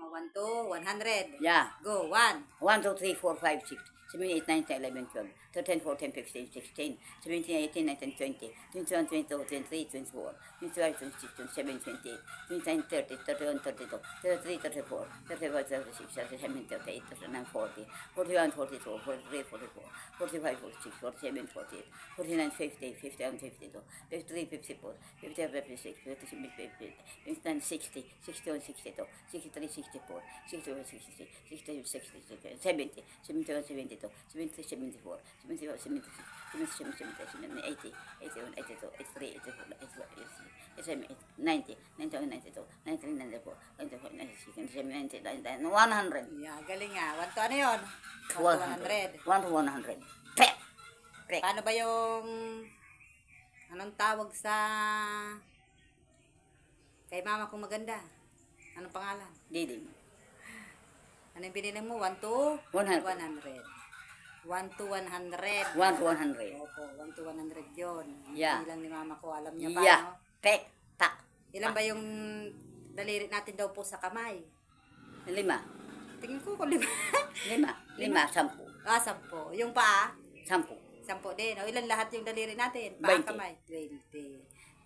1 to 100. Yeah. Go. 1. 1, 2, 3, 4, 5, 6, 7, 8, 9, 10, 11, 12, 13, 14, 15, 16, 17, 18, 19, 20, 21, 22, 23, 24, 25, 26, 27, 28, 29, 30, 31, 32, 33, 34, 35, 36, 37, 38, 39, 40, 41, 42, 43, 44, 45, 46, 47, 48, 49, 50, 51, 52, 53, 54, 55, 56, 57, 58, 59, 60, 61, 62, 63, 64, 61, 66, 67, 67, 70, 71, 72, 73, 74, 75, 76, 77, 78, 80, 81, 82, 83, 84, 85, 86, 87, 90, 91, 92, 93, 94, 94, 96, 97, 90, 99, 100. Yeah, galing nga. 1 to ano yun? 1 to 100. 1 to 100. Prek! Prek! Paano ba yung... Anong tawag sa... Kay mama kong maganda? Anong pangalan? Didi. Ano yung binili mo? 1 to 100. 100. 1 to 100. 1 to 100. Opo, 1 to 100 yun. Yeah. Ilang ni mama ko. Alam niya ba? Yeah. No? Prek! Tak! Ilan ba yung daliri natin daw po sa kamay? 5. Tingin ko kung 5. 5. 10. 10. Yung paa? 10. 10 din. O ilan lahat yung daliri natin? 20. Paa, kamay? 20.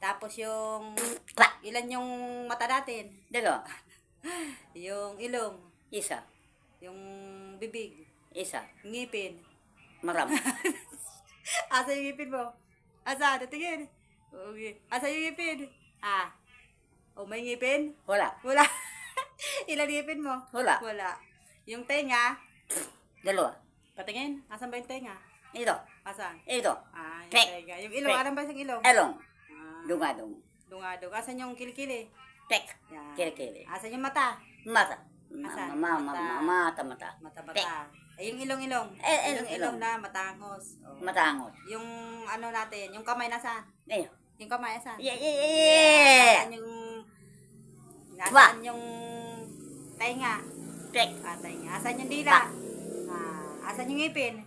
Tapos yung... Klak! Ilan yung mata natin? 2. Yung ilong. 1. Yung bibig. 1. Ngipin. Marami. Asa yung ngipin mo? Asa? Tingin. Okay. Asa yung ngipin? O may ngipin? Wala. Wala. Ilan ngipin mo? Wala. Wala. Yung tenga? 2. Patingin. Asan ba yung tenga? Ito. Asan? Ito. Yung Pek. tenga. Yung ilong. Pek. Anong ba yung ilong? Elong. Ah, Dungadong. Dungadong. Asan yung kilikili? Tek. Yan. Kiri-kiri. Asan yung mata? Mata. Asan? Mata. Mata-mata. Yung ilong-ilong. Ilong-ilong. Na matangos. Oh. Matangot. Yung ano natin, yung kamay nasaan? Ayun. Yung kamay nasaan? Yeah. Nasaan yung... Nasaan yung tainga? Tek. Tainga. Asan yung dila? Asan yung ngipin?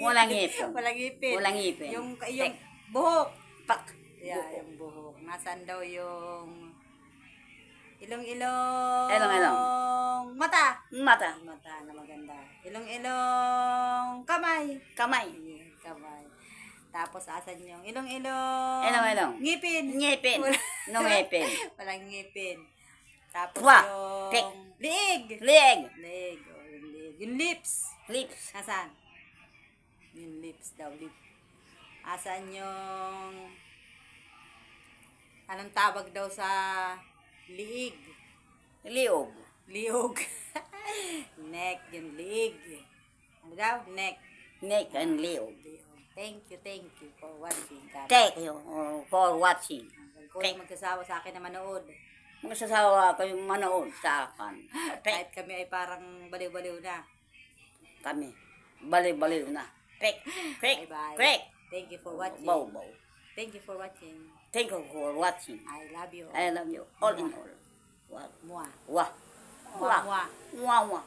Walang ngipin. Walang ngipin. Walang ngipin. Yung Tek. buhok. Pak. Yeah, yung buhok. Nasaan daw yung... Ilong-ilong. Ilong-ilong. Mata. Mata. Mata na maganda. Ilong-ilong. Kamay. Kamay. Kamay. Tapos asan yung ilong-ilong. Ilong-ilong. Ngipin. Ngipin. Wala. No ngipin. Walang ngipin. Tapos Wa. yung Tek. liig. Leg. Leg. Oh, yung leg. Yung lips. Lips. Nasaan? Yung lips daw. Lip. Asan yung... Anong tawag daw sa liig? Liog. Liog. Neck. Yung liig. Ano daw? Neck. Neck and liog. Liog. Thank you for watching. Thank you for watching. Kung magkasawa sa akin na manood. Magsasawa kayo manood sa akin. Kahit kami ay parang baliw-baliw na. Kami. Baliw-baliw na. Pek. Pek. Bye-bye. Pek. Thank you for watching. Bow, bow. Thank you for watching. Thank you for watching. I love you. I love you all in all. Wah. Mwah. Wah. Mwah. Mwah. Wah. Wah.